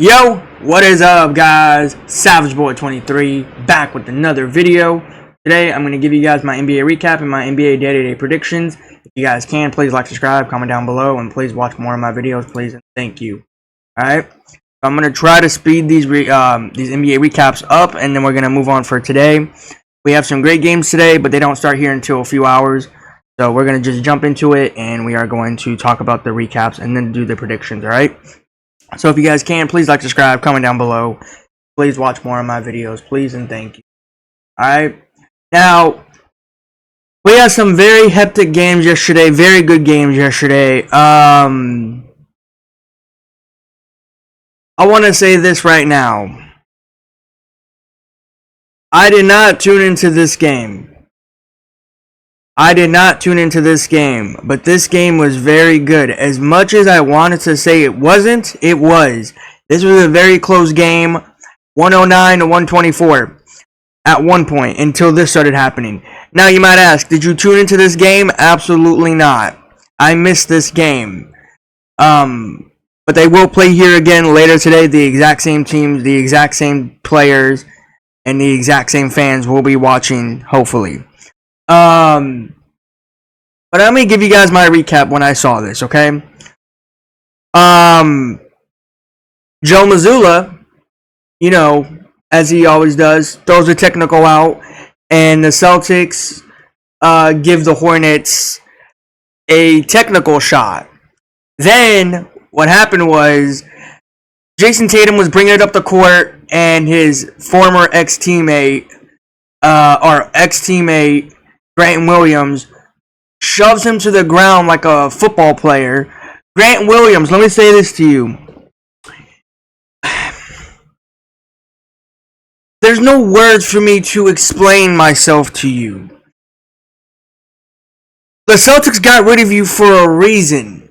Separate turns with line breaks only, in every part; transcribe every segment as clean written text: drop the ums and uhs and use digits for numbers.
Yo, what is up, guys? Savage Boy 23 back with another video. Today I'm going to give you guys my NBA recap and my NBA day-to-day predictions. If you guys can, please like, subscribe, comment down below, and please watch more of my videos, please, and thank you. Alright, I'm going to try to speed these NBA recaps up, and then we're going to move on for today. We have some great games today, but they don't start here until a few hours. So we're going to just jump into it, and we are going to talk about the recaps and then do the predictions, alright? So if you guys can, please like, subscribe, comment down below. Please watch more of my videos, please, and thank you. Alright, now, we had some very hectic games yesterday, very good games yesterday. I want to say this right now. I did not tune into this game. But this game was very good. As much as I wanted to say it wasn't, it was. This was a very close game, 109 to 124 at one point until this started happening. Now you might ask, did you tune into this game? Absolutely not. I missed this game. But they will play here again later today. The exact same teams, the exact same players, and the exact same fans will be watching, hopefully. But let me give you guys my recap when I saw this, okay? Joe Mazzulla, you know, as he always does, throws a technical out, and the Celtics give the Hornets a technical shot. Then what happened was Jason Tatum was bringing it up the court, and his former ex-teammate, Grant Williams, shoves him to the ground like a football player. Grant Williams, let me say this to you. There's no words for me to explain myself to you. The Celtics got rid of you for a reason.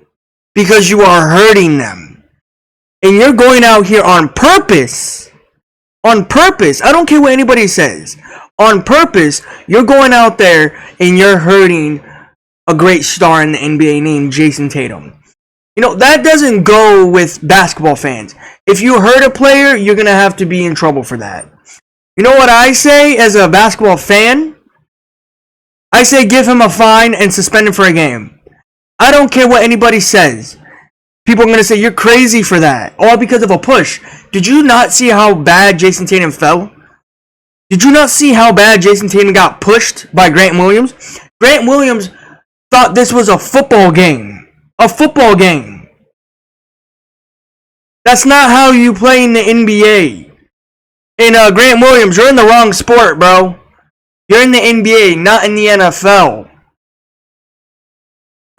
Because you are hurting them. And you're going out here on purpose. On purpose. I don't care what anybody says. On purpose, you're going out there and you're hurting a great star in the NBA named Jason Tatum. You know, that doesn't go with basketball fans. If you hurt a player, you're going to have to be in trouble for that. You know what I say as a basketball fan? I say give him a fine and suspend him for a game. I don't care what anybody says. People are going to say you're crazy for that. All because of a push. Did you not see how bad Jason Tatum fell? Did you not see how bad Jason Tatum got pushed by Grant Williams? Grant Williams thought this was a football game. A football game. That's not how you play in the NBA. And Grant Williams, you're in the wrong sport, bro. You're in the NBA, not in the NFL.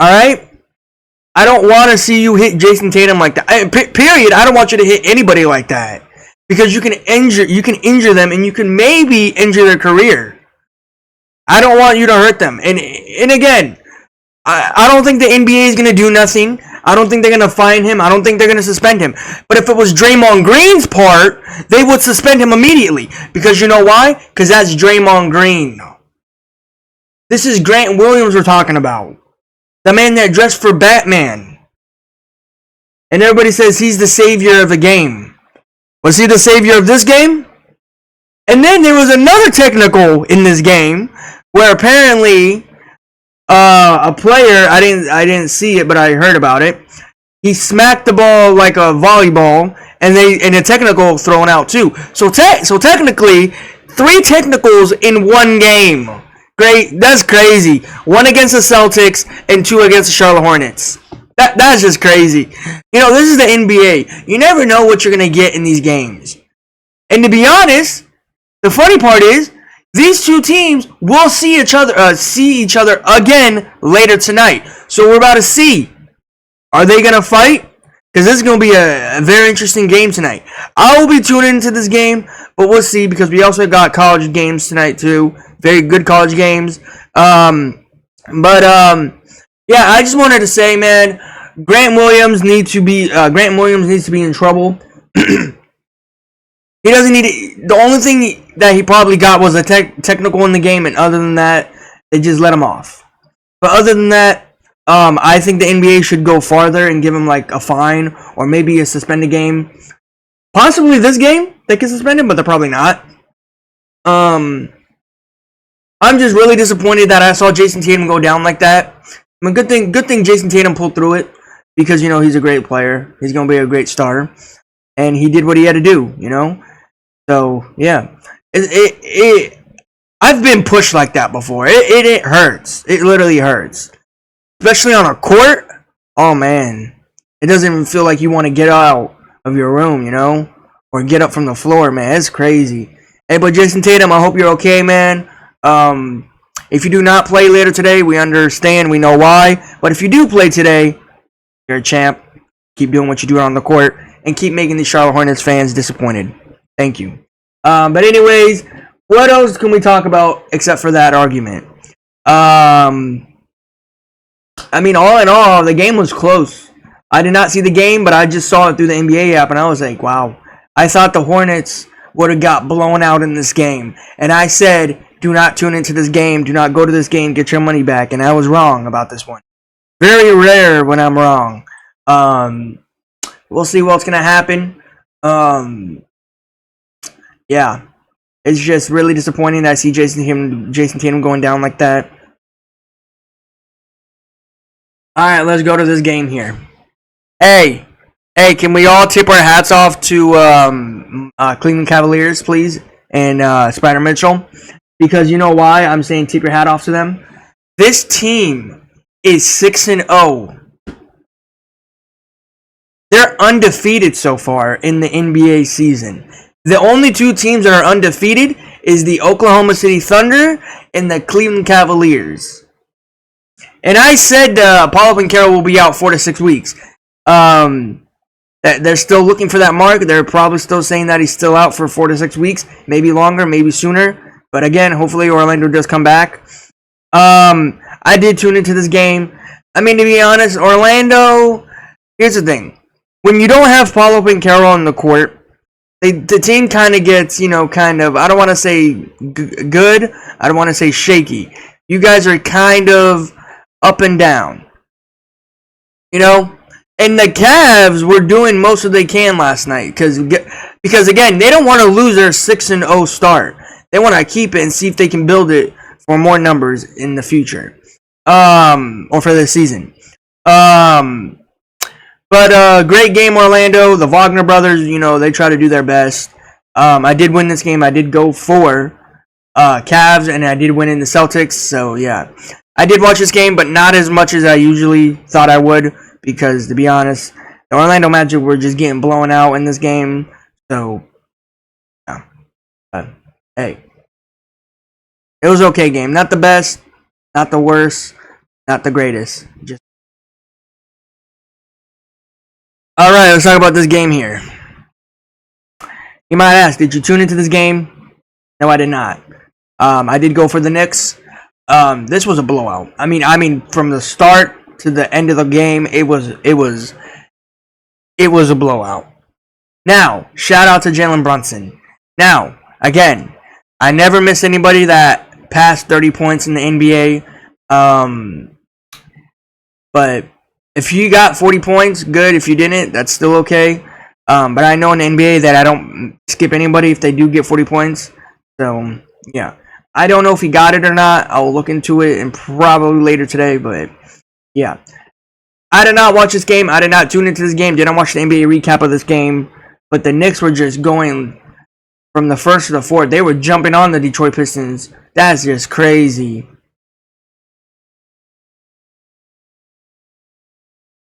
Alright? I don't want to see you hit Jason Tatum like that. Period. I don't want you to hit anybody like that. Because you can injure them, and you can maybe injure their career. I don't want you to hurt them. And again, I don't think the NBA is going to do nothing. I don't think they're going to fine him. I don't think they're going to suspend him. But if it was Draymond Green's part, they would suspend him immediately. Because you know why? Because that's Draymond Green. This is Grant Williams we're talking about. The man that dressed for Batman. And everybody says he's the savior of the game. Was he the savior of this game? And then there was another technical in this game where apparently a player, I didn't see it, but I heard about it. He smacked the ball like a volleyball, and a technical thrown out too. So technically, 3 technicals in one game. Great, that's crazy. 1 against the Celtics and 2 against the Charlotte Hornets. That's just crazy. You know, this is the NBA. You never know what you're gonna get in these games. And to be honest, the funny part is, these two teams will see each other again later tonight. So we're about to see. Are they going to fight? Because this is going to be a very interesting game tonight. I will be tuning into this game, but we'll see because we also got college games tonight too. Very good college games. Yeah, I just wanted to say, man, Grant Williams needs to be in trouble. He doesn't need it. The only thing that he probably got was a technical in the game, and other than that, they just let him off. But other than that, I think the NBA should go farther and give him like a fine or maybe a suspended game. Possibly this game they can suspend him, but they're probably not. I'm just really disappointed that I saw Jayson Tatum go down like that. I mean, good thing Jayson Tatum pulled through it because he's a great player. He's gonna be a great starter, and he did what he had to do. So yeah, I've been pushed like that before. It hurts. It literally hurts, especially on a court. Oh man, it doesn't even feel like you want to get out of your room, or get up from the floor, man. It's crazy. Hey, but Jayson Tatum, I hope you're okay, man. If you do not play later today, we understand. We know why. But if you do play today, you're a champ. Keep doing what you do on the court, and keep making the Charlotte Hornets fans disappointed. Thank you. But anyways, what else can we talk about except for that argument? I mean, all in all, the game was close. I did not see the game, but I just saw it through the NBA app, and I was like, wow. I thought the Hornets would have got blown out in this game. And I said, do not tune into this game. Do not go to this game. Get your money back. And I was wrong about this one. Very rare when I'm wrong. We'll see what's going to happen. Yeah. It's just really disappointing that I see Jayson Tatum going down like that. Alright, let's go to this game here. Hey, can we all tip our hats off to Cleveland Cavaliers, please? And Spider Mitchell. Because you know why I'm saying tip your hat off to them? This team is 6-0. They're undefeated so far in the NBA season. The only two teams that are undefeated is the Oklahoma City Thunder and the Cleveland Cavaliers. And I said Paolo Banchero will be out 4 to 6 weeks. They're still looking for that mark. They're probably still saying that he's still out for 4 to 6 weeks, maybe longer, maybe sooner. But again, hopefully Orlando does come back. I did tune into this game. I mean, to be honest, Orlando, here's the thing. When you don't have Paolo Banchero on the court, the team kind of gets, I don't want to say good. I don't want to say shaky. You guys are kind of up and down. And the Cavs were doing most of they can last night. Because again, they don't want to lose their 6-0 start. They want to keep it and see if they can build it for more numbers in the future. Or for this season. But great game, Orlando. The Wagner brothers, they try to do their best. I did win this game. I did go for Cavs, and I did win in the Celtics. So, yeah. I did watch this game, but not as much as I usually thought I would. Because, to be honest, the Orlando Magic were just getting blown out in this game. So, yeah. Hey. It was okay game. Not the best. Not the worst. Not the greatest. Just. Alright, let's talk about this game here. You might ask, did you tune into this game? No, I did not. I did go for the Knicks. This was a blowout. I mean, from the start to the end of the game, it was a blowout. Now, shout out to Jalen Brunson. Now, again, I never miss anybody that passed 30 points in the NBA. But if you got 40 points, good. If you didn't, that's still okay. But I know in the NBA that I don't skip anybody if they do get 40 points. So, yeah. I don't know if he got it or not. I'll look into it and probably later today, but yeah. I did not watch this game. I did not tune into this game. Didn't watch the NBA recap of this game. But the Knicks were just going from the first to the fourth. They were jumping on the Detroit Pistons. That's just crazy.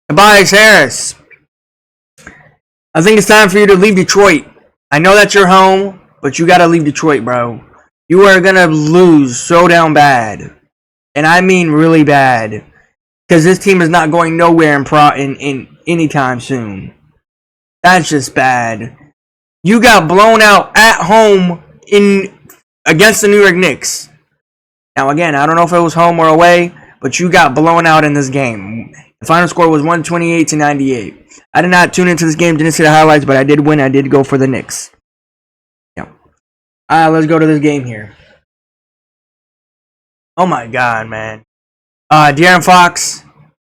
Tobias Harris. I think it's time for you to leave Detroit. I know that's your home, but you gotta leave Detroit, bro. You are gonna lose so down bad. And I mean really bad. Because this team is not going nowhere in anytime soon. That's just bad. You got blown out at home against the New York Knicks. Now again, I don't know if it was home or away, but you got blown out in this game. The final score was 128-98. I did not tune into this game, didn't see the highlights, but I did win. I did go for the Knicks. Yeah. Alright, let's go to this game here. Oh my god, man. De'Aaron Fox,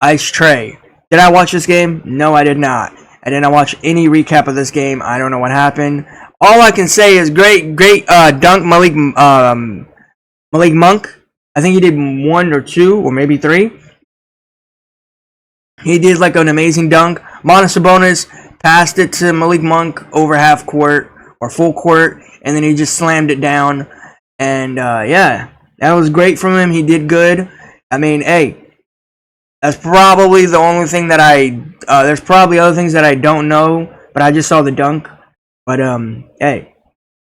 Ice Trey. Did I watch this game? No, I did not. I didn't watch any recap of this game. I don't know what happened. All I can say is great dunk Malik Monk. I think he did 1 or 2 or maybe 3. He did like an amazing dunk. Monis Sabonis passed it to Malik Monk over half court or full court, and then he just slammed it down. And yeah, that was great from him. He did good. I mean, hey, that's probably the only thing that there's probably other things that I don't know, but I just saw the dunk. But hey,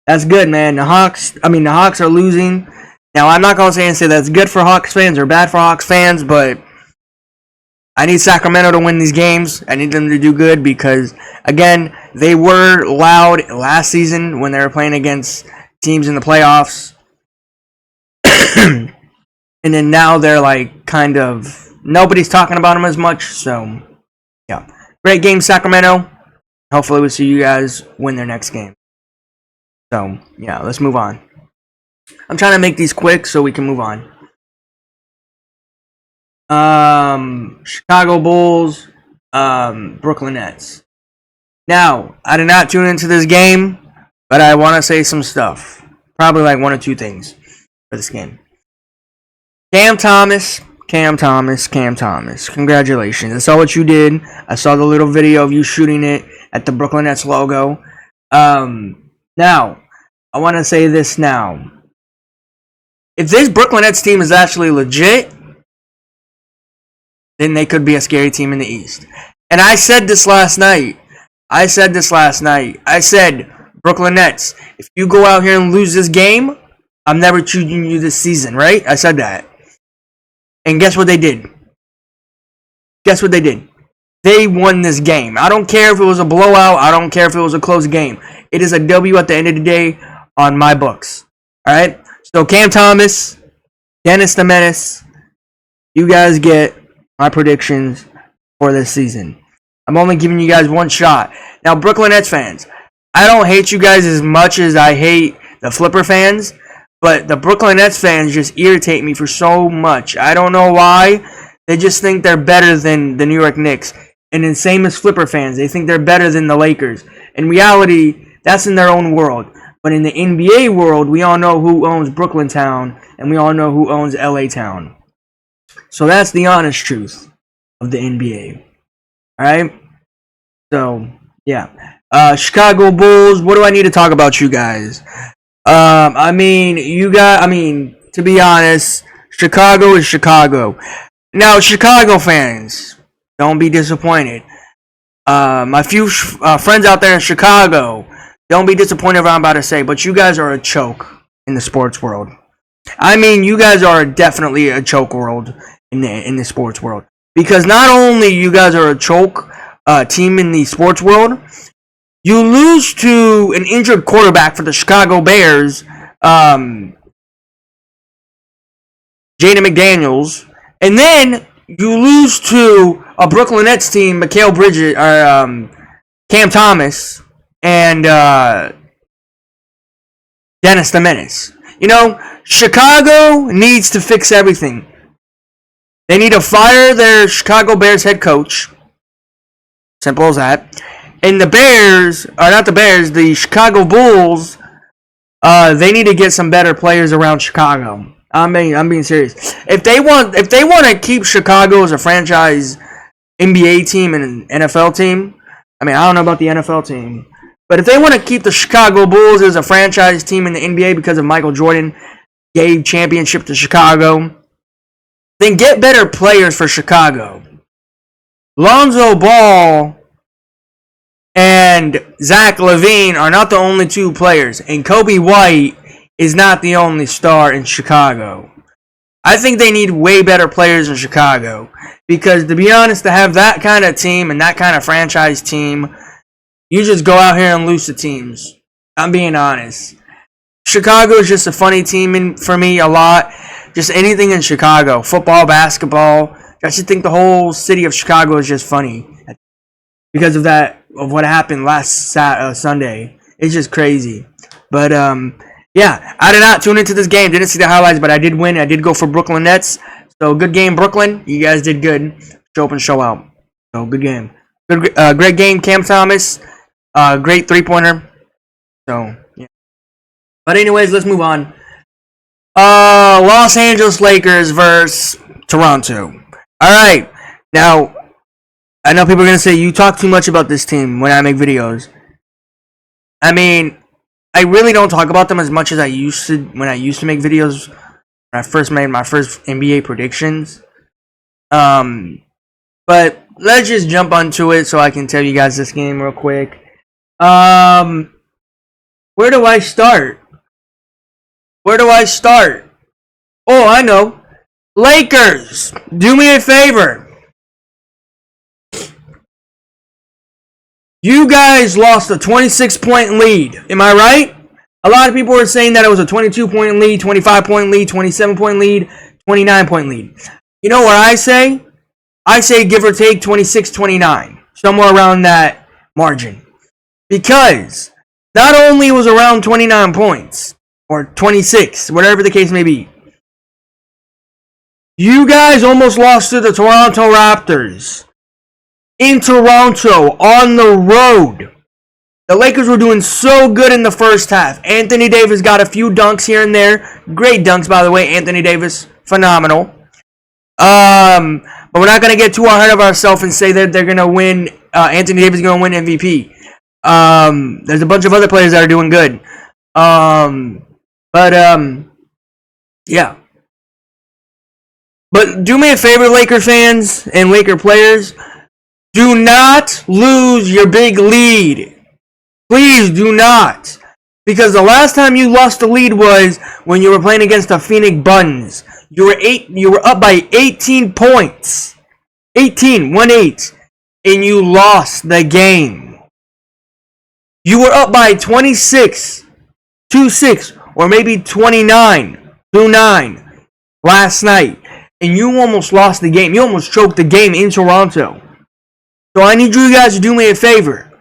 that's good, man. The Hawks are losing. Now, I'm not gonna say that's good for Hawks fans or bad for Hawks fans, but I need Sacramento to win these games. I need them to do good because, again, they were loud last season when they were playing against teams in the playoffs. And then now they're like kind of, nobody's talking about them as much. So, yeah. Great game, Sacramento. Hopefully we'll see you guys win their next game. So, yeah, let's move on. I'm trying to make these quick so we can move on. Chicago Bulls, Brooklyn Nets. Now, I did not tune into this game, but I want to say some stuff. Probably like 1 or 2 things for this game. Cam Thomas. Congratulations. I saw what you did. I saw the little video of you shooting it at the Brooklyn Nets logo. Now, I want to say this now. If this Brooklyn Nets team is actually legit, then they could be a scary team in the East. And I said this last night. I said, Brooklyn Nets, if you go out here and lose this game, I'm never choosing you this season, right? I said that. And guess what they did? They won this game. I don't care if it was a blowout. I don't care if it was a close game. It is a W at the end of the day on my books. All right? So Cam Thomas, Dennis the Menace, you guys get my predictions for this season. I'm only giving you guys one shot. Now, Brooklyn Nets fans, I don't hate you guys as much as I hate the Flipper fans, but the Brooklyn Nets fans just irritate me for so much. I don't know why. They just think they're better than the New York Knicks. And then same as Flipper fans, they think they're better than the Lakers. In reality, that's in their own world. But in the NBA world, we all know who owns Brooklyn Town, and we all know who owns LA Town. So that's the honest truth of the NBA. Alright? So, yeah. Chicago Bulls, what do I need to talk about you guys? To be honest, Chicago is Chicago. Now, Chicago fans, don't be disappointed. My few friends out there in Chicago, don't be disappointed what I'm about to say, but you guys are a choke in the sports world. You guys are definitely a choke world in the sports world. Because not only you guys are a choke team in the sports world, you lose to an injured quarterback for the Chicago Bears, Jaden McDaniels, and then you lose to a Brooklyn Nets team, Mikal Bridges, or Cam Thomas, and Dennis the Menace. Chicago needs to fix everything. They need to fire their Chicago Bears head coach. Simple as that. And the Chicago Bulls, they need to get some better players around Chicago. I'm being serious. If they want to keep Chicago as a franchise NBA team and an NFL team, I don't know about the NFL team, but if they want to keep the Chicago Bulls as a franchise team in the NBA because of Michael Jordan gave championship to Chicago, then get better players for Chicago. Lonzo Ball and Zach LaVine are not the only 2 players, and Kobe White is not the only star in Chicago. I think they need way better players in Chicago, because to be honest, to have that kind of team and that kind of franchise team, you just go out here and lose to teams. I'm being honest. Chicago is just a funny team for me a lot. Just anything in Chicago, football, basketball. I just think the whole city of Chicago is just funny because of what happened last Sunday. It's just crazy. But yeah, I did not tune into this game. Didn't see the highlights, but I did win. I did go for Brooklyn Nets. So good game, Brooklyn. You guys did good. Show up and show out. So good game. Great game, Cam Thomas. Great 3-pointer. So, yeah. But anyways, let's move on. Los Angeles Lakers versus Toronto. All right. Now, I know people are gonna say you talk too much about this team when I make videos. I mean, I really don't talk about them as much as I used to when I used to make videos. When I first made my first NBA predictions. But let's just jump onto it so I can tell you guys this game real quick. Where do I start? Oh, I know. Lakers, do me a favor. You guys lost a 26-point lead. Am I right? A lot of people were saying that it was a 22-point lead, 25-point lead, 27-point lead, 29-point lead. You know what I say? I say give or take 26-29. Somewhere around that margin. Because not only was around 29 points, or 26, whatever the case may be, you guys almost lost to the Toronto Raptors. In Toronto, on the road. The Lakers were doing so good in the first half. Anthony Davis got a few dunks here and there. Great dunks, by the way. Anthony Davis, phenomenal. But we're not going to get too ahead of ourselves and say that they're going to win. Anthony Davis is going to win MVP. There's a bunch of other players that are doing good. Yeah. But do me a favor, Laker fans and Laker players. Do not lose your big lead. Please do not. Because the last time you lost the lead was when you were playing against the Phoenix Suns. You were up by 18 points. 1-8. And you lost the game. You were up by 26, 2-6, or maybe 29, 2-9 last night. And you almost lost the game. You almost choked the game in Toronto. So I need you guys to do me a favor.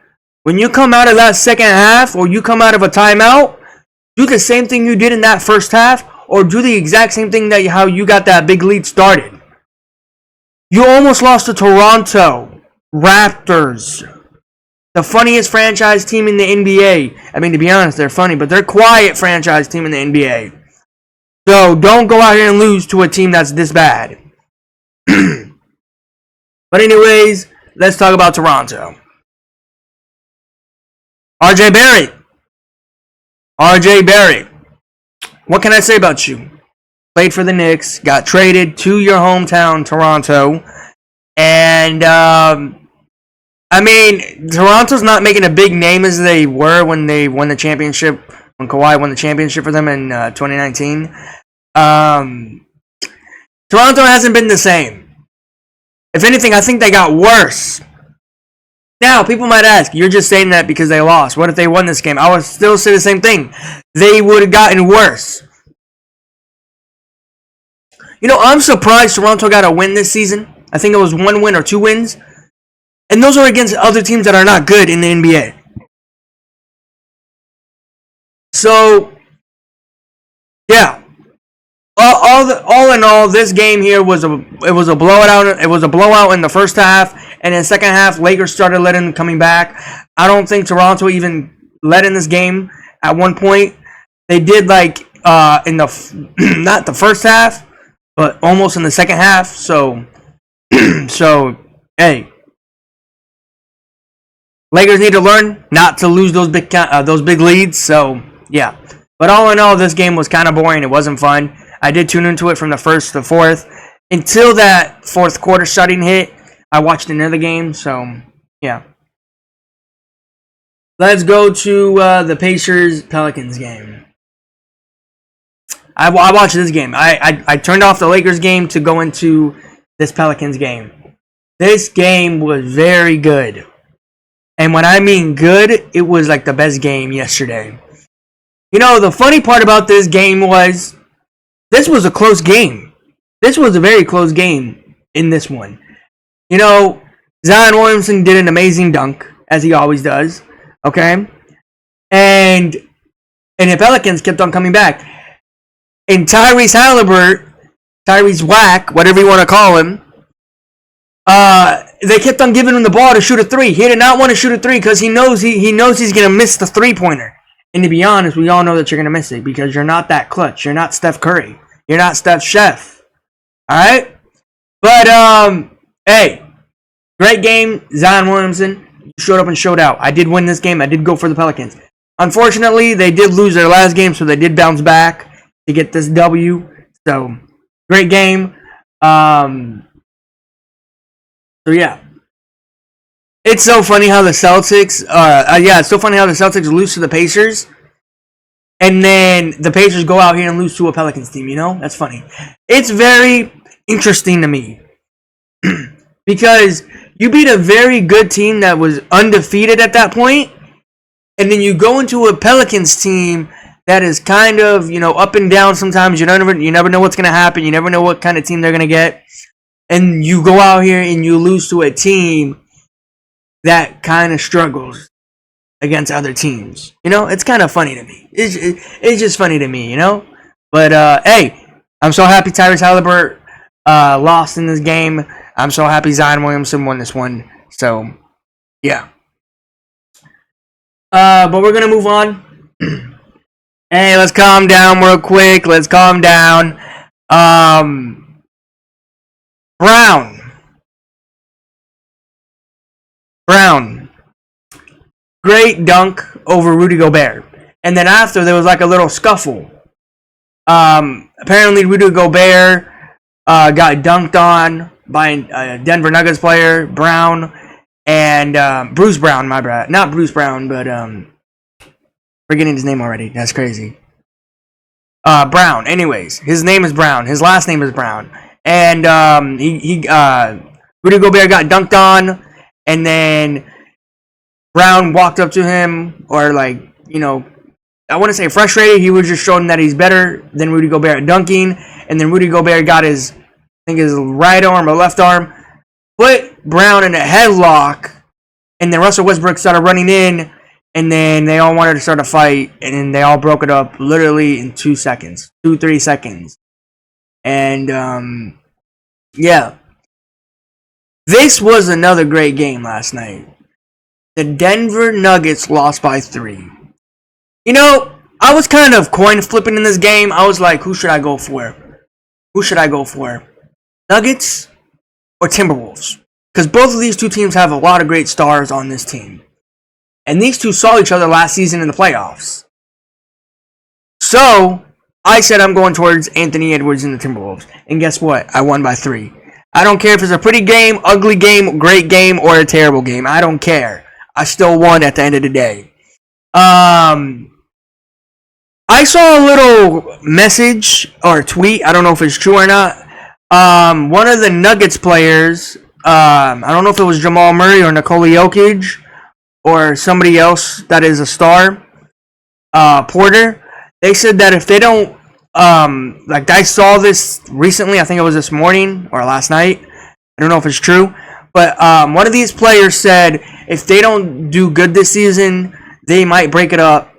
When you come out of that second half, or you come out of a timeout, do the same thing you did in that first half, or do the exact same thing that how you got that big lead started. You almost lost to Toronto Raptors, the funniest franchise team in the NBA. I mean, to be honest, they're funny, but they're quiet franchise team in the NBA. So don't go out here and lose to a team that's this bad. But anyways, let's talk about Toronto. RJ Barrett. What can I say about you? Played for the Knicks, got traded to your hometown, Toronto. And, I mean, Toronto's not making a big name as they were when they won the championship, when Kawhi won the championship for them in 2019. Toronto hasn't been the same. If anything, I think they got worse. Now, people might ask, you're just saying that because they lost. What if they won this game? I would still say the same thing. They would have gotten worse. You know, I'm surprised Toronto got a win this season. I think it was 1 win or 2 wins. And those are against other teams that are not good in the NBA. So, yeah. All in all, this game here was a blowout. It was a blowout in the first half, and in the second half, Lakers started letting them coming back. I don't think Toronto even led in this game at one point. They did like in the not the first half, but almost in the second half. So hey, Lakers need to learn not to lose those big leads. So yeah, but all in all, this game was kind of boring. It wasn't fun. I did tune into it from the first to fourth. Until that fourth quarter starting hit, I watched another game. So, yeah. Let's go to the Pacers-Pelicans game. I watched this game. I turned off the Lakers game to go into this Pelicans game. This game was very good. And when I mean good, it was like the best game yesterday. You know, the funny part about this game was this was a close game. This was a very close game in this one. You know, Zion Williamson did an amazing dunk, as he always does. Okay? And the Pelicans kept on coming back. And Tyrese Whack, whatever you want to call him, they kept on giving him the ball to shoot a three. He did not want to shoot a three because he knows he's gonna miss the 3-pointer. And to be honest, we all know that you're gonna miss it because you're not that clutch. You're not Steph Curry. You're not Steph Chef. All right. But hey, great game, Zion Williamson. You showed up and showed out. I did win this game. I did go for the Pelicans. Unfortunately, they did lose their last game, so they did bounce back to get this W. So great game. So yeah. It's so funny how the Celtics it's so funny how the Celtics lose to the Pacers. And then the Pacers go out here and lose to a Pelicans team, you know? That's funny. It's very interesting to me. Because you beat a very good team that was undefeated at that point, and then you go into a Pelicans team that is kind of, you know, up and down sometimes. You never know what's going to happen. You never know what kind of team they're going to get. And you go out here and you lose to a team that kind of struggles against other teams. You know, it's kind of funny to me. It's just funny to me, you know? But, hey, I'm so happy Tyrese Haliburton lost in this game. I'm so happy Zion Williamson won this one. So, yeah. But we're going to move on. Hey, let's calm down real quick. Let's calm down. Brown. Great dunk over Rudy Gobert. And then after, there was like a little scuffle. Apparently, Rudy Gobert got dunked on by a Denver Nuggets player, Brown, and Bruce Brown, my bad. Not Bruce Brown, but forgetting his name already. That's crazy. Brown. Anyways, his name is Brown. His last name is Brown. And Rudy Gobert got dunked on, and then Brown walked up to him, or like, you know, I wouldn't say frustrated. He was just showing that he's better than Rudy Gobert at dunking. And then Rudy Gobert got his right arm or left arm, put Brown in a headlock, and then Russell Westbrook started running in, and then they all wanted to start a fight, and then they all broke it up literally in 3 seconds. And, yeah. This was another great game last night. The Denver Nuggets lost by 3. You know, I was kind of coin flipping in this game. I was like, who should I go for? Nuggets or Timberwolves? Because both of these two teams have a lot of great stars on this team. And these two saw each other last season in the playoffs. So, I said I'm going towards Anthony Edwards and the Timberwolves. And guess what? I won by 3. I don't care if it's a pretty game, ugly game, great game, or a terrible game. I don't care. I still won at the end of the day. I saw a little message or tweet. I don't know if it's true or not. One of the Nuggets players, I don't know if it was Jamal Murray or Nikola Jokic or somebody else that is a star, Porter. They said that if they don't, like I saw this recently, I think it was this morning or last night. I don't know if it's true. But one of these players said if they don't do good this season, they might break it up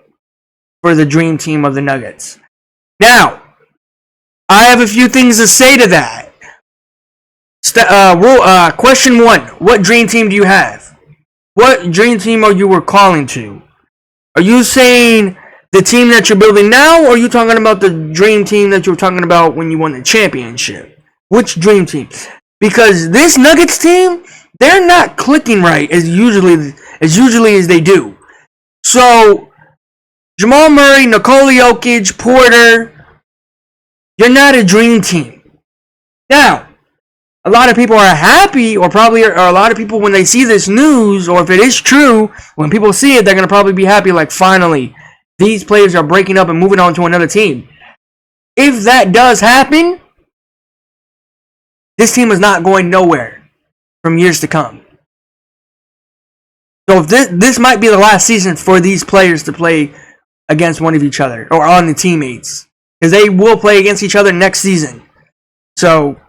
for the dream team of the Nuggets. Now, I have a few things to say to that. Question 1. What dream team do you have? What dream team are you recalling to? Are you saying the team that you're building now, or are you talking about the dream team that you were talking about when you won the championship? Which dream team? Because this Nuggets team, they're not clicking right as usually as they do. So, Jamal Murray, Nikola Jokic, Porter, you're not a dream team. Now, a lot of people are happy, or probably are a lot of people when they see this news, or if it is true, when people see it, they're going to probably be happy, like, finally, these players are breaking up and moving on to another team. If that does happen, this team is not going nowhere from years to come. So if this might be the last season for these players to play against one of each other, or on the teammates, because they will play against each other next season. So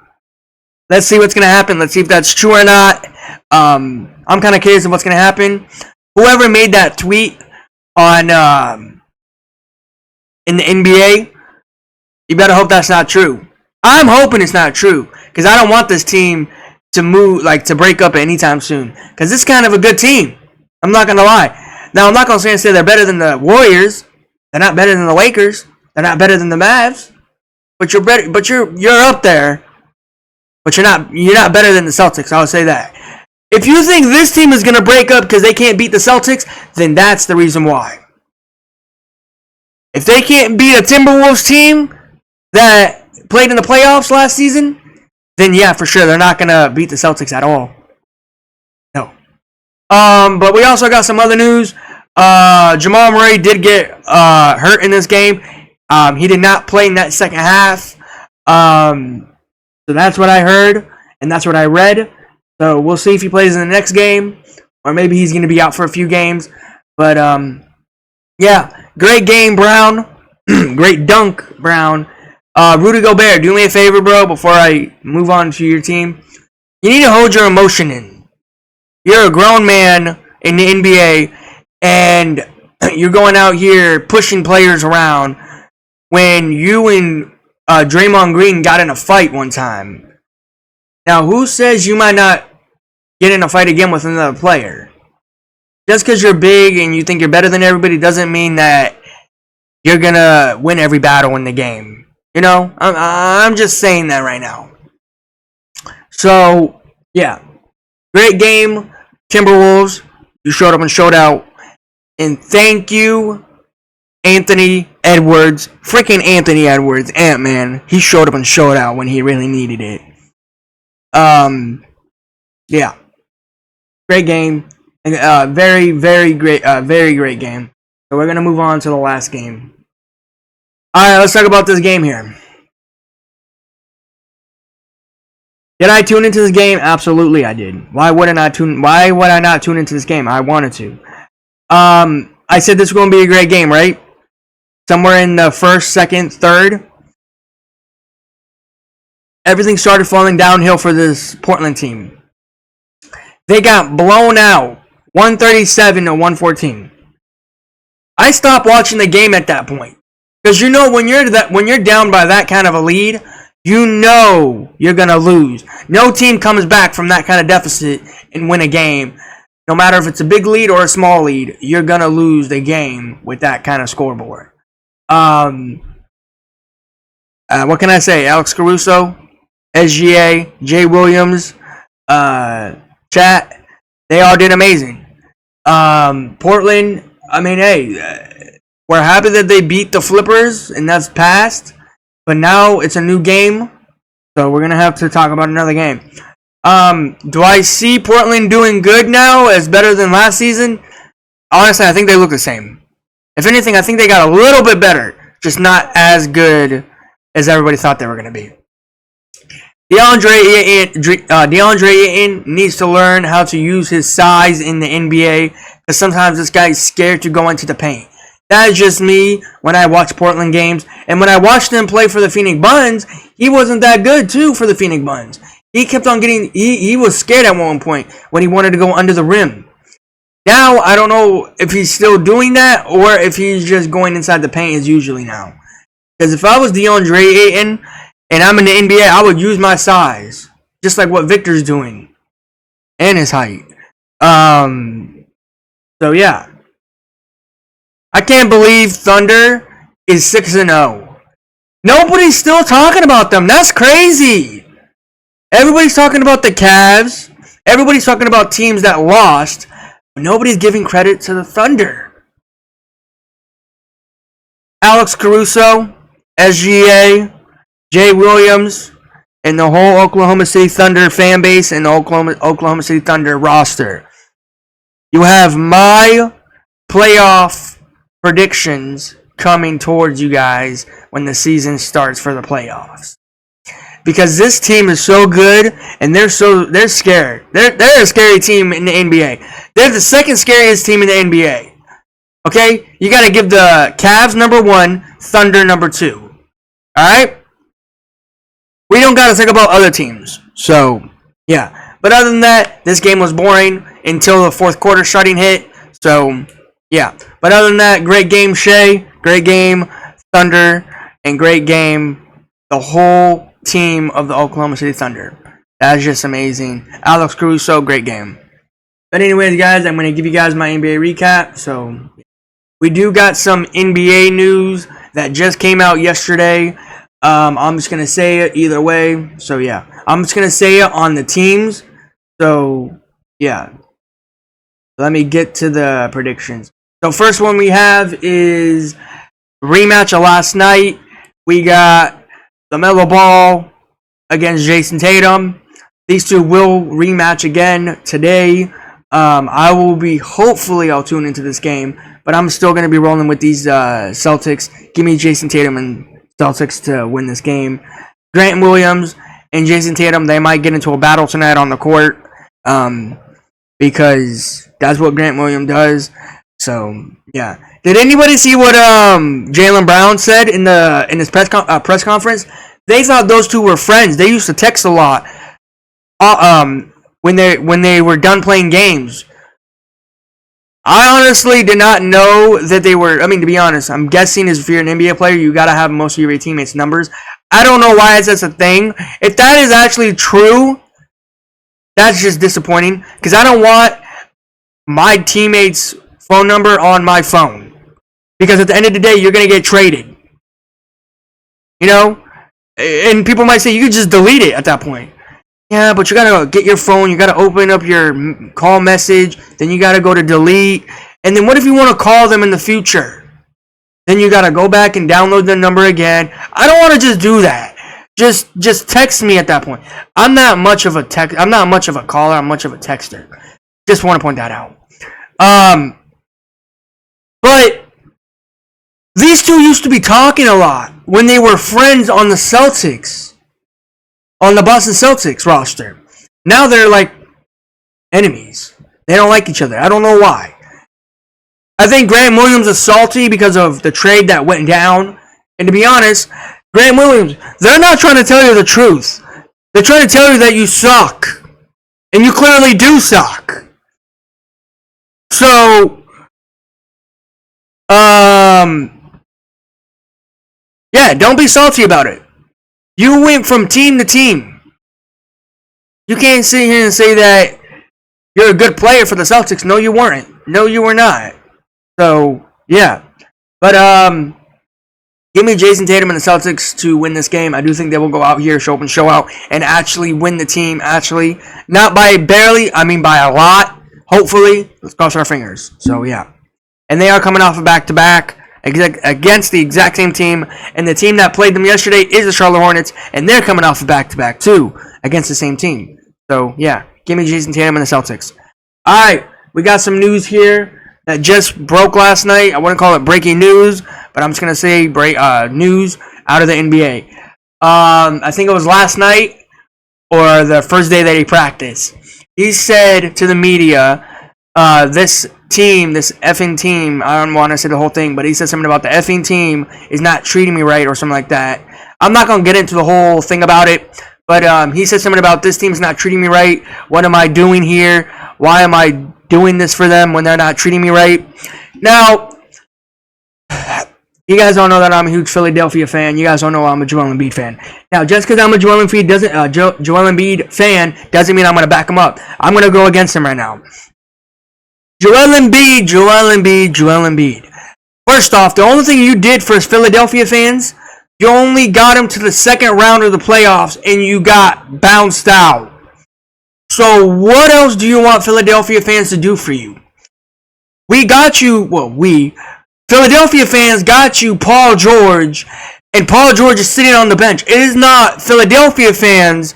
let's see what's going to happen. Let's see if that's true or not. I'm kind of curious of what's going to happen. Whoever made that tweet on in the NBA, you better hope that's not true. I'm hoping it's not true, because I don't want this team to move, like to break up anytime soon. Because it's kind of a good team. I'm not gonna lie. Now I'm not gonna say they're better than the Warriors. They're not better than the Lakers. They're not better than the Mavs. But you're better. But you're up there. But you're not better than the Celtics. I would say that. If you think this team is gonna break up because they can't beat the Celtics, then that's the reason why. If they can't beat a Timberwolves team that played in the playoffs last season, then yeah, for sure, they're not going to beat the Celtics at all. No. But we also got some other news. Jamal Murray did get hurt in this game. He did not play in that second half. So that's what I heard, and that's what I read. So we'll see if he plays in the next game, or maybe he's going to be out for a few games. But, yeah, great game, Brown. Great dunk, Brown. Rudy Gobert, do me a favor, bro, before I move on to your team. You need to hold your emotion in. You're a grown man in the NBA, and you're going out here pushing players around when you and Draymond Green got in a fight one time. Now, who says you might not get in a fight again with another player? Just because you're big and you think you're better than everybody doesn't mean that you're going to win every battle in the game. You know, I'm just saying that right now. So, yeah. Great game, Timberwolves. You showed up and showed out. And thank you, Anthony Edwards. Freaking Anthony Edwards, Ant-Man. He showed up and showed out when he really needed it. Yeah. Great game. Very, very great, very great game. So we're going to move on to the last game. Alright, let's talk about this game here. Did I tune into this game? Absolutely I did. Why would I not tune into this game? I wanted to. I said this was going to be a great game, right? Somewhere in the first, second, third. Everything started falling downhill for this Portland team. They got blown out. 137 to 114. I stopped watching the game at that point. Because you know when you're down by that kind of a lead, you know you're going to lose. No team comes back from that kind of deficit and win a game. No matter if it's a big lead or a small lead, you're going to lose the game with that kind of scoreboard. What can I say? Alex Caruso, SGA, Jay Williams, Chat, they all did amazing. Portland, I mean, hey, we're happy that they beat the Flippers, and that's past. But now it's a new game, so we're going to have to talk about another game. Do I see Portland doing good now as better than last season? Honestly, I think they look the same. If anything, I think they got a little bit better, just not as good as everybody thought they were going to be. DeAndre Ayton needs to learn how to use his size in the NBA, because sometimes this guy's scared to go into the paint. That is just me when I watch Portland games. And when I watched him play for the Phoenix Suns, he wasn't that good, too, for the Phoenix Suns. He kept on getting... He was scared at one point when he wanted to go under the rim. Now, I don't know if he's still doing that or if he's just going inside the paint as usually now. Because if I was DeAndre Ayton and I'm in the NBA, I would use my size. Just like what Victor's doing. And his height. So, yeah. I can't believe Thunder is 6-0. Nobody's still talking about them. That's crazy. Everybody's talking about the Cavs. Everybody's talking about teams that lost. But nobody's giving credit to the Thunder. Alex Caruso, SGA, Jay Williams, and the whole Oklahoma City Thunder fan base and the Oklahoma City Thunder roster. You have my playoff predictions coming towards you guys when the season starts for the playoffs, because this team is so good and they're scared. They're a scary team in the NBA. They're the second scariest team in the NBA. Okay, you got to give the Cavs number 1, Thunder number 2. All right, we don't got to think about other teams. So yeah, but other than that, this game was boring until the fourth quarter starting hit. So yeah, but other than that, great game, Shea. Great game, Thunder. And great game, the whole team of the Oklahoma City Thunder. That's just amazing. Alex Caruso, great game. But anyways, guys, I'm going to give you guys my NBA recap. So we do got some NBA news that just came out yesterday. I'm just going to say it either way. So yeah, I'm just going to say it on the teams. So yeah, let me get to the predictions. So first one we have is rematch of last night. We got LaMelo Ball against Jason Tatum. These two will rematch again today. I will be, hopefully I'll tune into this game, but I'm still going to be rolling with these Celtics. Give me Jason Tatum and Celtics to win this game. Grant Williams and Jason Tatum, they might get into a battle tonight on the court, because that's what Grant Williams does. So yeah, did anybody see what Jaylen Brown said in his press conference? They thought those two were friends. They used to text a lot. When they were done playing games. I honestly did not know that they were. I mean, to be honest, I'm guessing if you're an NBA player, you gotta have most of your teammates' numbers. I don't know why that's a thing. If that is actually true, that's just disappointing, because I don't want my teammates' phone number on my phone, because at the end of the day, you're gonna get traded. You know, and people might say you could just delete it at that point. Yeah, but you gotta get your phone, you gotta open up your call message, then you gotta go to delete, and then what if you want to call them in the future? Then you gotta go back and download the number again. I don't want to just do that. Just text me at that point. I'm not much of a caller, I'm much of a texter. Just want to point that out. But these two used to be talking a lot when they were friends on the Celtics. On the Boston Celtics roster. Now they're like enemies. They don't like each other. I don't know why. I think Grant Williams is salty because of the trade that went down. And to be honest, Grant Williams, they're not trying to tell you the truth. They're trying to tell you that you suck. And you clearly do suck. So, yeah, don't be salty about it. You went from team to team. You can't sit here and say that you're a good player for the Celtics. No, you weren't. No, you were not. So, yeah. But, give me Jason Tatum and the Celtics to win this game. I do think they will go out here, show up and show out, and actually win the team. Actually, not by barely, I mean by a lot. Hopefully. Let's cross our fingers. So, yeah. And they are coming off a back-to-back against the exact same team, and the team that played them yesterday is the Charlotte Hornets, and they're coming off a back-to-back too against the same team. So yeah, give me Jason Tatum and the Celtics. All right, we got some news here that just broke last night. I wouldn't call it breaking news, but I'm just gonna say news out of the NBA. I think it was last night or the first day that he practiced. He said to the media, this effing team, I don't want to say the whole thing, but he said something about the effing team is not treating me right or something like that. I'm not going to get into the whole thing about it, but he said something about this team's not treating me right. What am I doing here? Why am I doing this for them when they're not treating me right? Now, you guys don't know that I'm a huge Philadelphia fan. You guys don't know I'm a Joel Embiid fan. Now, just because I'm a Joel Embiid fan doesn't mean I'm going to back him up. I'm going to go against him right now. Joel Embiid. First off, the only thing you did for Philadelphia fans, you only got him to the second round of the playoffs, and you got bounced out. So what else do you want Philadelphia fans to do for you? Philadelphia fans got you Paul George, and Paul George is sitting on the bench. It is not Philadelphia fans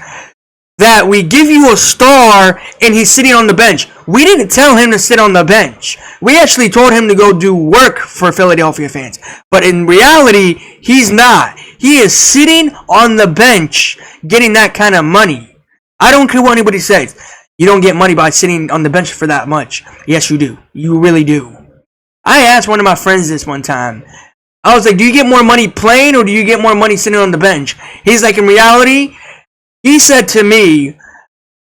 that we give you a star and he's sitting on the bench. We didn't tell him to sit on the bench. We actually told him to go do work for Philadelphia fans. But in reality, he's not. He is sitting on the bench getting that kind of money. I don't care what anybody says. You don't get money by sitting on the bench for that much. Yes, you do. You really do. I asked one of my friends this one time. I was like, do you get more money playing or do you get more money sitting on the bench? He's like, in reality, he said to me,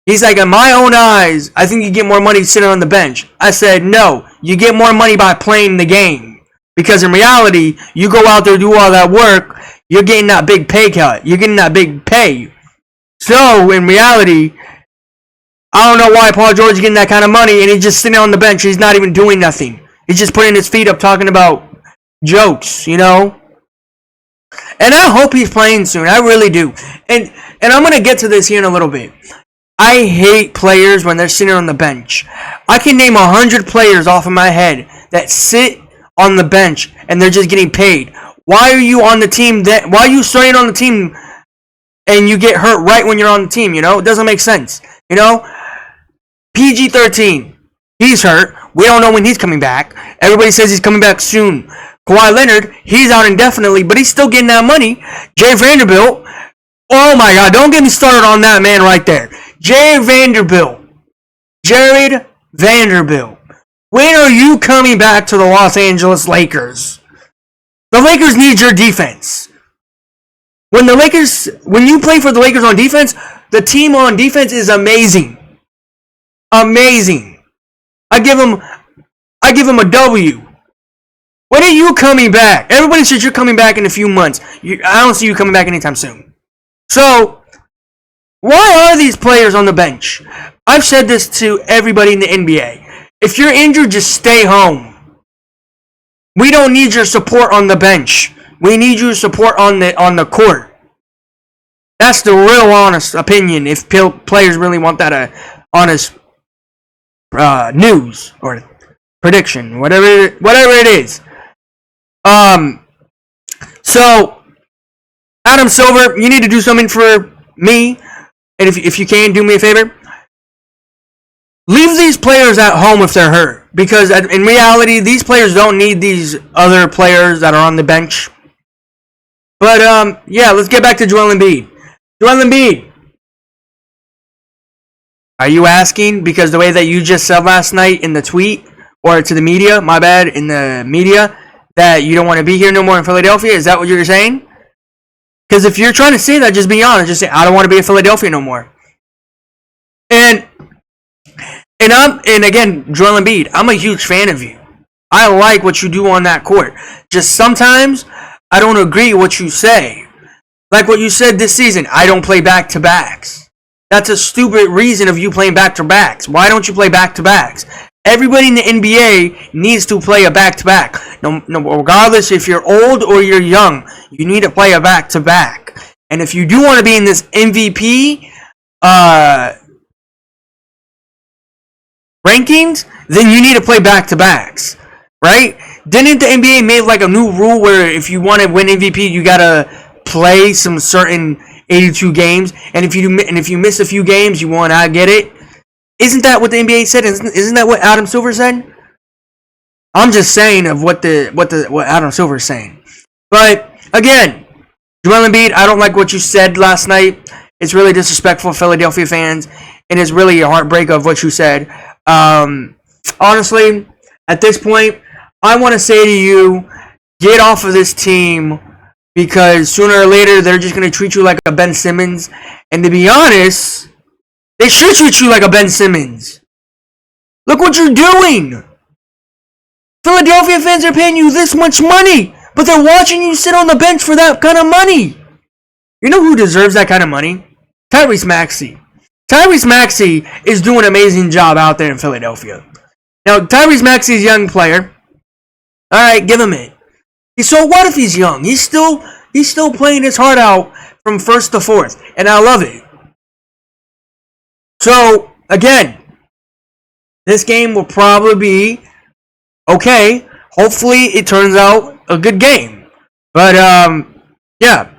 he's like, in my own eyes, I think you get more money sitting on the bench. I said, no, you get more money by playing the game. Because in reality, you go out there, do all that work, you're getting that big pay cut. You're getting that big pay. So, in reality, I don't know why Paul George is getting that kind of money and he's just sitting on the bench. He's not even doing nothing. He's just putting his feet up talking about jokes, you know? And I hope he's playing soon. I really do. And I'm going to get to this here in a little bit. I hate players when they're sitting on the bench. I can name 100 players off of my head that sit on the bench and they're just getting paid. Why are you on the team why are you starting on the team and you get hurt right when you're on the team, you know? It doesn't make sense. You know? PG-13. He's hurt. We don't know when he's coming back. Everybody says he's coming back soon. Kawhi Leonard, he's out indefinitely, but he's still getting that money. Jay Vanderbilt, oh my God, don't get me started on that man right there. Jared Vanderbilt. When are you coming back to the Los Angeles Lakers? The Lakers need your defense. When you play for the Lakers on defense, the team on defense is amazing. Amazing. I give him a W. When are you coming back? Everybody says you're coming back in a few months. I don't see you coming back anytime soon. So, why are these players on the bench? I've said this to everybody in the NBA. If you're injured, just stay home. We don't need your support on the bench. We need your support on the court. That's the real honest opinion. If players really want that honest news or prediction, whatever it is. So Adam Silver, you need to do something for me, and if you can, do me a favor. Leave these players at home if they're hurt, because in reality, these players don't need these other players that are on the bench. But yeah, let's get back to Joel Embiid. Joel Embiid, are you asking because the way that you just said last night in the tweet, or to the media, my bad, in the media, that you don't want to be here no more in Philadelphia? Is that what you're saying? Because if you're trying to say that, just be honest. Just say, I don't want to be in Philadelphia no more. And again, Joel Embiid, I'm a huge fan of you. I like what you do on that court. Just sometimes, I don't agree with what you say. Like what you said this season, I don't play back-to-backs. That's a stupid reason of you playing back-to-backs. Why don't you play back-to-backs? Everybody in the NBA needs to play a back-to-back. No, regardless if you're old or you're young, you need to play a back-to-back. And if you do want to be in this MVP rankings, then you need to play back-to-backs, right? Didn't the NBA make like a new rule where if you want to win MVP, you gotta play some certain 82 games, and if you miss a few games, you won't get it? Isn't that what the NBA said? Isn't that what Adam Silver said? I'm just saying of what Adam Silver is saying. But again, Joel Embiid, I don't like what you said last night. It's really disrespectful to Philadelphia fans, and it's really a heartbreak of what you said. Honestly, at this point, I want to say to you, get off of this team, because sooner or later they're just going to treat you like a Ben Simmons. And to be honest, they should treat you like a Ben Simmons. Look what you're doing. Philadelphia fans are paying you this much money, but they're watching you sit on the bench for that kind of money. You know who deserves that kind of money? Tyrese Maxey. Tyrese Maxey is doing an amazing job out there in Philadelphia. Now, Tyrese Maxey is a young player. Alright, give him it. So what if he's young? He's still playing his heart out from first to fourth, and I love it. So, again, this game will probably be okay. Hopefully it turns out a good game. But, yeah.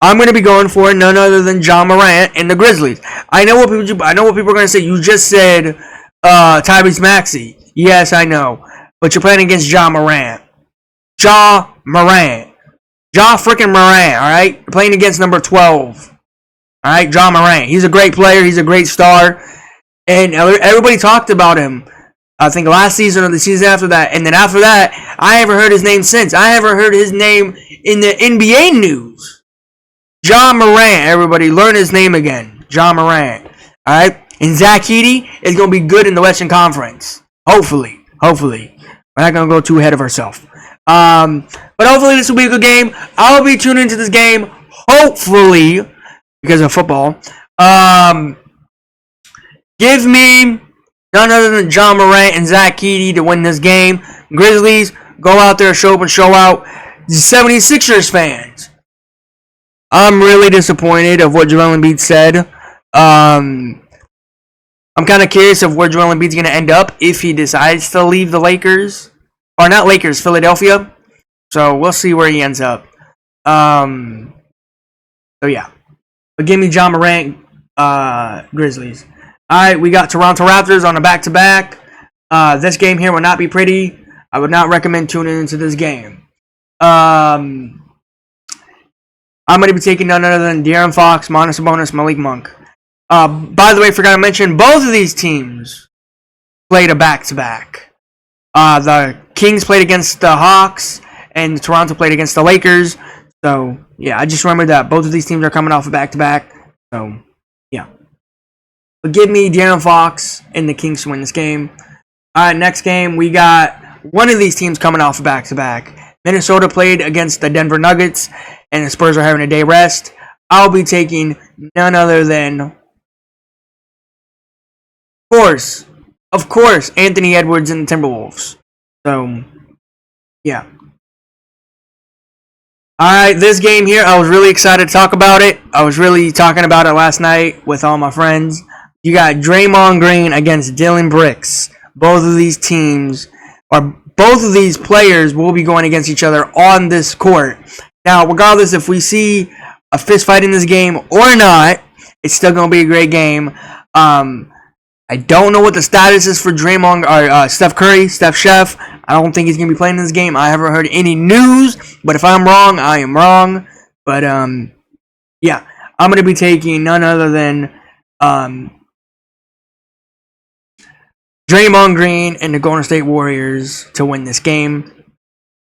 I'm going to be going for none other than Ja Morant and the Grizzlies. I know what people are going to say. You just said Tyrese Maxey. Yes, I know. But you're playing against Ja Morant. Ja Morant. Ja freaking Morant, alright? You're playing against number 12. Alright, Ja Morant. He's a great player. He's a great star. And everybody talked about him. I think last season or the season after that. And then after that, I haven't heard his name since. I haven't heard his name in the NBA news. Ja Morant, everybody, learn his name again. Ja Morant. Alright? And Zach Edey is going to be good in the Western Conference. Hopefully. We're not going to go too ahead of ourselves. But hopefully this will be a good game. I'll be tuning into this game, hopefully, because of football. Give me none other than John Morant and Zach Edey to win this game. Grizzlies, go out there, show up and show out. 76ers fans, I'm really disappointed of what Joel Embiid said. I'm kind of curious of where Joel Embiid's going to end up if he decides to leave the Lakers. Or not Lakers, Philadelphia. So we'll see where he ends up. So yeah. But give me John Morant, Grizzlies. Alright, we got Toronto Raptors on a back-to-back. This game here will not be pretty. I would not recommend tuning into this game. I'm going to be taking none other than De'Aaron Fox, Giannis Sabonis, Malik Monk. By the way, forgot to mention, both of these teams played a back-to-back. The Kings played against the Hawks, and Toronto played against the Lakers. So, yeah, I just remembered that. Both of these teams are coming off a back-to-back. So, yeah. But give me De'Aaron Fox and the Kings to win this game. Alright, next game, we got one of these teams coming off a back-to-back. Minnesota played against the Denver Nuggets, and the Spurs are having a day rest. I'll be taking none other than, of course, Anthony Edwards and the Timberwolves. So, yeah. Alright, this game here, I was really excited to talk about it. I was really talking about it last night with all my friends. You got Draymond Green against Dylan Brooks. Both of these teams, or both of these players will be going against each other on this court. Now, regardless if we see a fist fight in this game or not, it's still going to be a great game. I don't know what the status is for Draymond or Steph Curry, Steph Chef. I don't think he's going to be playing in this game. I haven't heard any news, but if I'm wrong, I am wrong. But, yeah, I'm going to be taking none other than Draymond Green and the Golden State Warriors to win this game.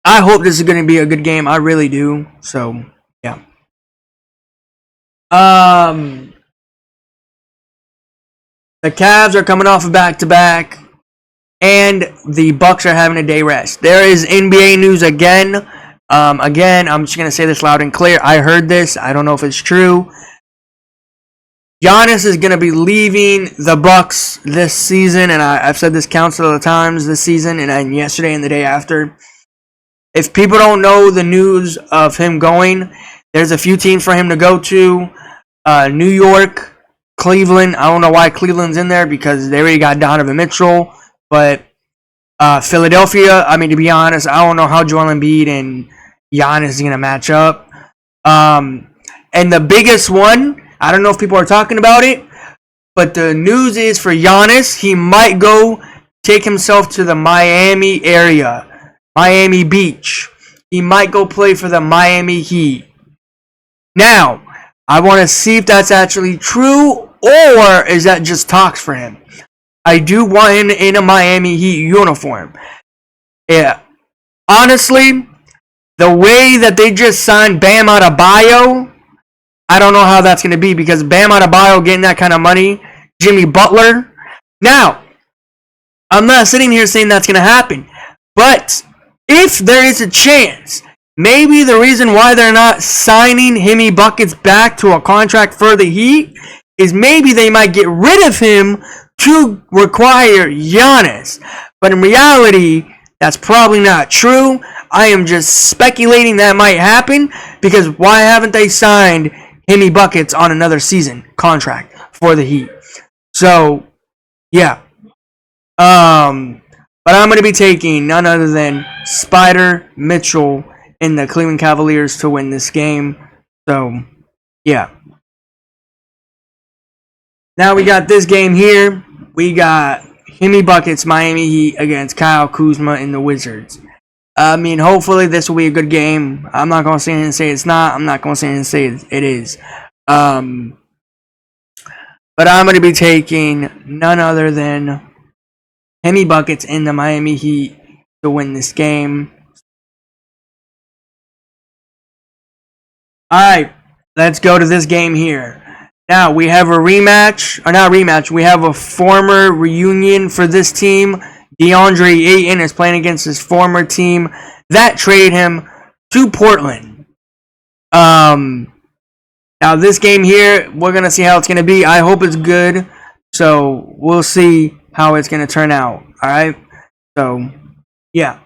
I hope this is going to be a good game. I really do. So, yeah. The Cavs are coming off a back-to-back, and the Bucks are having a day rest. There is NBA news again. Again, I'm just going to say this loud and clear. I heard this. I don't know if it's true. Giannis is going to be leaving the Bucks this season, and I've said this countless of times this season and yesterday and the day after. If people don't know the news of him going, there's a few teams for him to go to. New York, Cleveland. I don't know why Cleveland's in there because they already got Donovan Mitchell. But Philadelphia, I mean, to be honest, I don't know how Joel Embiid and Giannis is going to match up. And the biggest one, I don't know if people are talking about it, but the news is for Giannis, he might go take himself to the Miami area, Miami Beach. He might go play for the Miami Heat. Now, I want to see if that's actually true, or is that just talks for him? I do want him in a Miami Heat uniform. Yeah. Honestly, the way that they just signed Bam Adebayo, I don't know how that's going to be because Bam Adebayo getting that kind of money, Jimmy Butler. Now, I'm not sitting here saying that's going to happen, but if there is a chance, maybe the reason why they're not signing Himmy Buckets back to a contract for the Heat is maybe they might get rid of him to require Giannis. But in reality, that's probably not true. I am just speculating that might happen because why haven't they signed Himmy Buckets on another season contract for the Heat? So, yeah. But I'm going to be taking none other than Spider Mitchell in the Cleveland Cavaliers to win this game. So, yeah. Now we got this game here. We got Himmy Buckets, Miami Heat against Kyle Kuzma and the Wizards. I mean, hopefully this will be a good game. I'm not going to sit here and say it's not. I'm not going to sit here and say it is. But I'm going to be taking none other than Himmy Buckets in the Miami Heat to win this game. Alright, let's go to this game here. Now, we have a rematch, or not rematch, we have a former reunion for this team. DeAndre Ayton is playing against his former team that traded him to Portland. Now, this game here, we're going to see how it's going to be. I hope it's good. So, we'll see how it's going to turn out. Alright? So, yeah.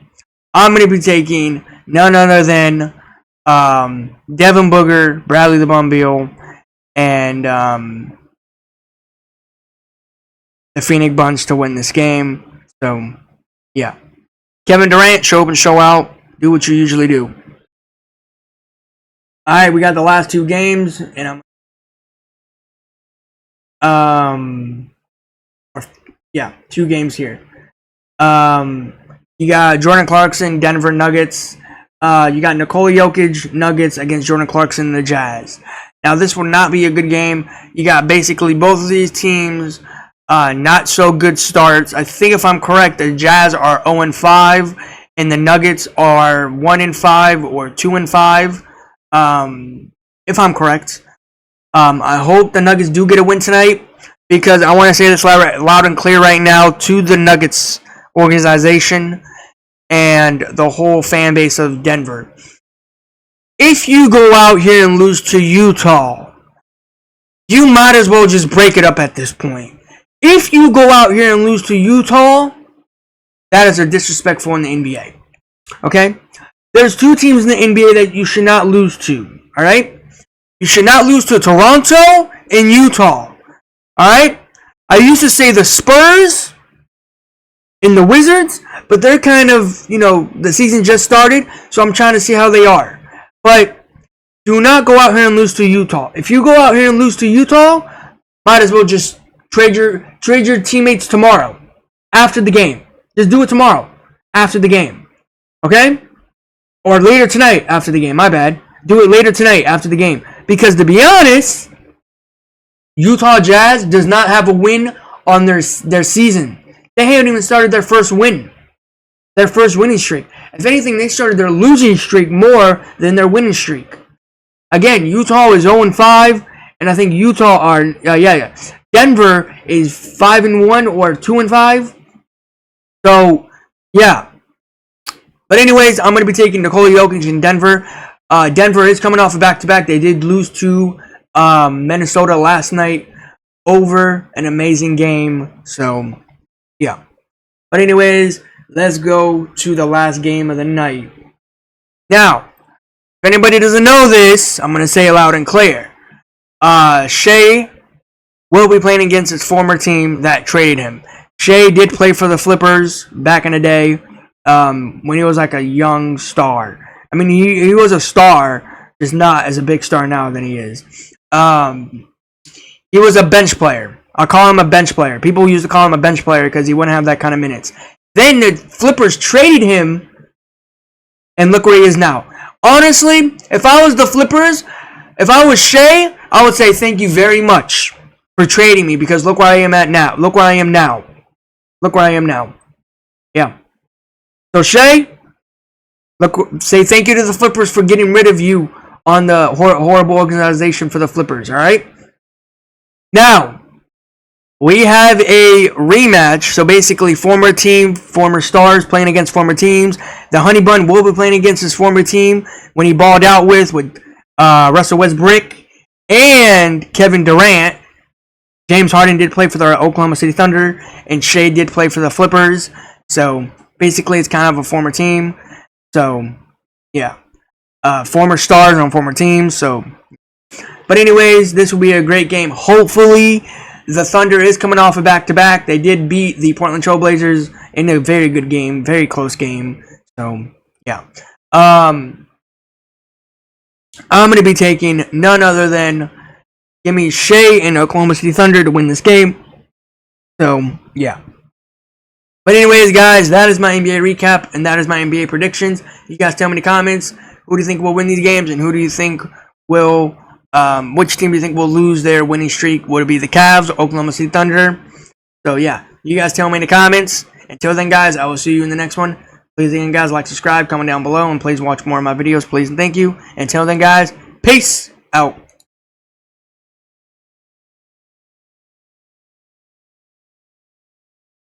I'm going to be taking none other than Devin Booker, Bradley the Bomb Beal, and the Phoenix Bunch to win this game. So, yeah. Kevin Durant, show up and show out. Do what you usually do. Alright, we got the last two games, and two games here. You got Jordan Clarkson, Denver Nuggets. You got Nikola Jokic, Nuggets against Jordan Clarkson, the Jazz. Now, this will not be a good game. You got basically both of these teams not so good starts. I think if I'm correct, the Jazz are 0-5, and the Nuggets are 1-5 or 2-5. If I'm correct. I hope the Nuggets do get a win tonight, because I want to say this loud and clear right now to the Nuggets organization and the whole fan base of Denver. If you go out here and lose to Utah, you might as well just break it up at this point. If you go out here and lose to Utah, that is a disrespectful in the NBA. Okay? There's two teams in the NBA that you should not lose to. Alright? You should not lose to Toronto and Utah. Alright? I used to say the Spurs and the Wizards, but they're kind of, the season just started, so I'm trying to see how they are. But do not go out here and lose to Utah. If you go out here and lose to Utah, might as well just trade your teammates tomorrow after the game. Just do it tomorrow after the game. Okay? Or later tonight after the game. My bad. Do it later tonight after the game. Because to be honest, Utah Jazz does not have a win on their season. They haven't even started their first win. Their first winning streak. If anything, they started their losing streak more than their winning streak. Again, Utah is 0-5, and I think Utah are Denver is 5-1 or 2-5. So, yeah. But anyways, I'm going to be taking Nikola Jokic in Denver. Denver is coming off a back-to-back. They did lose to Minnesota last night over an amazing game. So, yeah. But anyways, let's go to the last game of the night. Now, if anybody doesn't know this, I'm going to say it loud and clear. Shai will be playing against his former team that traded him. Shai did play for the Flippers back in the day when he was like a young star. I mean, he was a star, just not as a big star now than he is. He was a bench player. I'll call him a bench player. People used to call him a bench player because he wouldn't have that kind of minutes. Then the Flippers traded him, and look where he is now. Honestly, if I was the Flippers, if I was Shai, I would say thank you very much for trading me, because look where I am at now. Look where I am now. Look where I am now. Yeah. So Shai, say thank you to the Flippers for getting rid of you on the horrible organization for the Flippers, alright? Now, we have a rematch. So basically, former team, former stars playing against former teams. The Honey Bun will be playing against his former team when he balled out with Russell Westbrook and Kevin Durant. James Harden did play for the Oklahoma City Thunder, and Shai did play for the Flippers. So basically, it's kind of a former team. So yeah, former stars on former teams. So, but anyways, this will be a great game. Hopefully, the Thunder is coming off a back-to-back. They did beat the Portland Trail Blazers in a very good game, very close game. So yeah, I'm going to be taking none other than give me Shai and Oklahoma City Thunder to win this game. So yeah. But anyways, guys, that is my NBA recap, and that is my NBA predictions. You guys tell me in the comments, who do you think will win these games, and who do you think will, which team do you think will lose their winning streak? Would it be the Cavs or Oklahoma City Thunder? So, yeah, you guys tell me in the comments. Until then, guys, I will see you in the next one. Please, again, guys, like, subscribe, comment down below, and please watch more of my videos, please, and thank you. Until then, guys, peace out.